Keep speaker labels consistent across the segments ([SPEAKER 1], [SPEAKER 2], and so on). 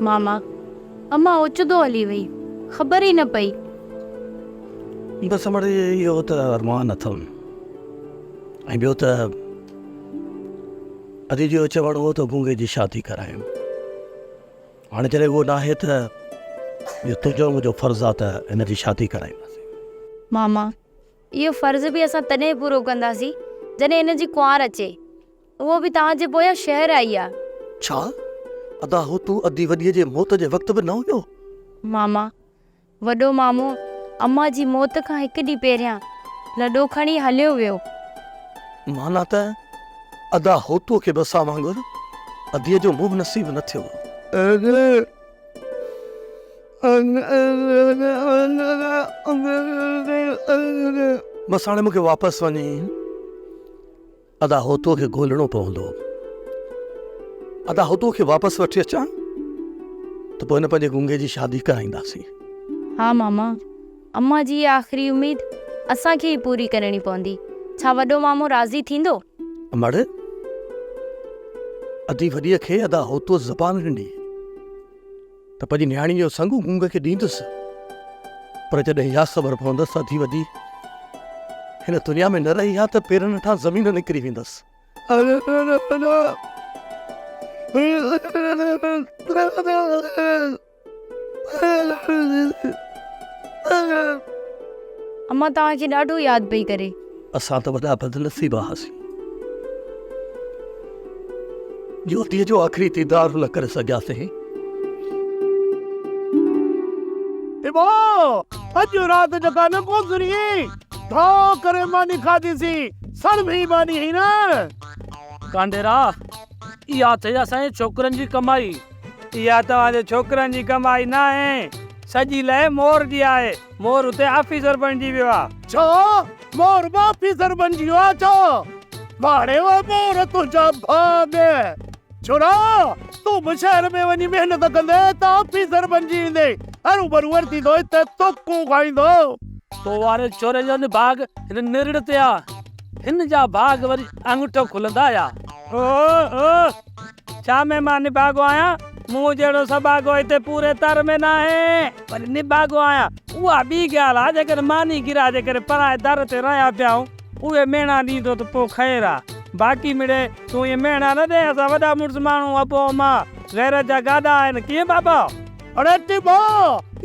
[SPEAKER 1] मामा अम्मा ओचितो हली वई, ख़बर ई न पई।
[SPEAKER 2] बसि मिड़ई इहो त अरमान अथमि ऐं ॿियो त अॼु जो चवणो हो त गूंगे जी शादी करायूं। हाणे जॾहिं उहो न आहे त इहो तुंहिंजो मुंहिंजो फर्ज़ु आहे त हिन जी शादी कराईंदासीं।
[SPEAKER 1] मामा इहो फ़र्ज़ु बि असां तॾहिं पूरो कंदासीं जॾहिं हिन जी कुंवार अचे, उहो बि तव्हांजे पोयां शहर आई आहे।
[SPEAKER 2] छा अदा हो तूं अदी वॾीअ जे मौत जे वक़्तु बि न हुयो?
[SPEAKER 1] मामा वॾो मामू अम्मा जी मौत खां हिकु ॾींहुं पहिरियां लॾो खणी हलियो वियो।
[SPEAKER 2] माना त अदा होतूअ खे बि असां वांगुरु अदीअ जो मुंहुं नसीब न थियो। बसि हाणे मूंखे वापसि वञी अदा होतूअ खे ॻोल्हणो पवंदो। अदा होतूअ खे वापसि वठी अचां त पोइ हिन पंहिंजे गूंगे जी शादी कराईंदासीं।
[SPEAKER 1] हा मामा, अम्मा जी इहा आख़िरी उमेद असांखे ई पूरी करणी पवंदी। छा वॾो मामू राज़ी थींदो?
[SPEAKER 2] मड़ अदी वॾीअ खे अदा होतूअ ज़बान ॾिनी त पंहिंजी न्याणी जो संग गूंगे खे ॾींदुसि, पर जॾहिं इहा ख़बर पवंदसि अदी वॾी हिन दुनिया में न रही आहे त पेरनि हेठां ज़मीन निकिरी वेंदसि।
[SPEAKER 1] अम्मा तव्हांखे ॾाढो यादि पई करे।
[SPEAKER 2] असां त वॾा बदनसीब हुआसीं जो अदीअ जो आख़िरी दीदार न करे सघियासीं।
[SPEAKER 3] अॼु राति जका न गुज़री धा करे मानी खाधीसीं, सड़भी मानी ही न।
[SPEAKER 4] कांडेरा इहा त असांजे छोकिरनि जी कमाई।
[SPEAKER 5] इहा तव्हांजे छोकिरनि जी कमाई न आहे, सॼी लहे मोर जी आहे। मोर उते ऑफिसर बणिजी वियो आहे।
[SPEAKER 3] छो मोर ऑफिसर बणिजी वियो आहे? छो भाड़े वो मोर तुंहिंजा भाग छोरा तूं बि शहर में वञी महिनत कंदे त ऑफिसर बणिजी वेंदे। हरू बरूअर थींदो त तोकूं खाईंदो।
[SPEAKER 4] तो वारे छोरे जो भाग हिन निरड़ ते आहे, हिन जा भाग वरी अंगूठो खुलंदा या।
[SPEAKER 5] छा में मां निभागो आहियां? मूं जहिड़ो सभागो हिते पूरे तर में न आहे, पर निभागो आहियां। उहा ॿी ॻाल्हि आहे, जेकर मानी गिरा जे करे पराए दर ते रहिया पिया आहियूं उहे मेणा ॾींदो त पोइ ख़ैर आहे। बाक़ी मिड़े तूं इहे मेणा न ॾे, असां वॾा मुड़ुस माण्हू अबो मां गैरत जा गाॾा आहिनि। कीअं बाबा?
[SPEAKER 3] अरे टिबो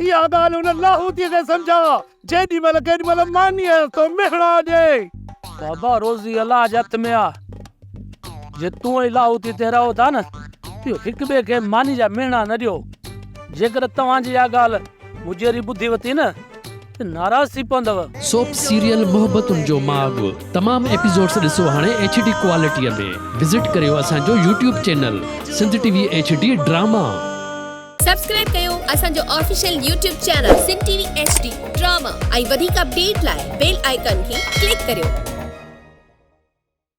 [SPEAKER 3] इहा ॻाल्हि हुन लाहूतीअ खे सम्झा, जेॾी महिल केॾी महिल मानीअ तो मेणा ॾे।
[SPEAKER 4] बाबा रोज़ी अलाह जे हथ में आहे। जे तूं ऐं लाहूती ते रहो था न, हिक ॿिए खे मानी जा मेणा न ॾियो। जेकर तव्हांजी इहा ॻाल्हि मुंहिंजी ॿुधी वरिती न त नाराज़ थी पवंदव।
[SPEAKER 6] सोप सीरियल मोहब्बतुनि जो माग तमाम एपिसोड्स ॾिसो हाणे HD क्वालिटीअ में। विज़िट करियो असांजो YouTube channel Sindh TV HD drama.
[SPEAKER 7] Subscribe कयो असांजो official YouTube channel Sindh TV HD drama ऐं वधीक अपडेट लाइ बेल आइकन खे क्लिक करियो।